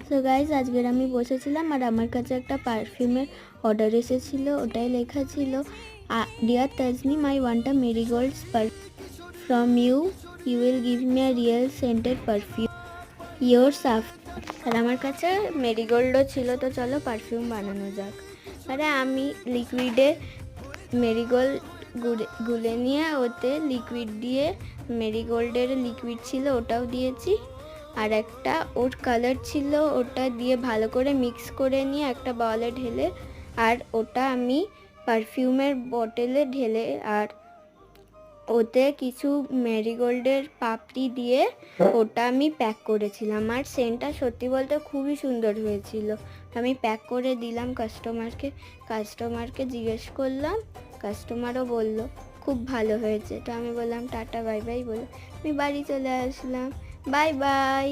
তো গাইজ আজকের আমি বসেছিলাম আর আমার কাছে একটা পারফিউমের অর্ডার এসেছিল, ওটাই লেখা ছিল dear Tajnim, I want a marigolds from you, you will give me a real scented perfume your সাফ। আর আমার কাছে মেরিগোল্ডও ছিল, তো চলো পারফিউম বানানো যাক। আরে আমি লিকুইডে মেরিগোল্ড গুলে নিয়ে ওতে লিকুইড দিয়ে, মেরিগোল্ডের লিকুইড ছিল ওটাও দিয়েছি, আর একটা ওর কালার ছিল ওটা দিয়ে ভালো করে মিক্স করে নিয়ে একটা বাউলে ঢেলে, আর ওটা আমি পারফিউমের বটলে ঢেলে আর ওতে কিছু মেরিগোল্ডের পাপড়ি দিয়ে ওটা আমি প্যাক করেছিলাম। আর সেন্টটা সত্যি বলতে খুবই সুন্দর হয়েছিল। আমি প্যাক করে দিলাম কাস্টমারকে জিজ্ঞেস করলাম, কাস্টমারও বলল খুব ভালো হয়েছে। তো আমি বললাম টাটা বাই বাই বলে আমি বাড়ি চলে আসলাম। Bye bye.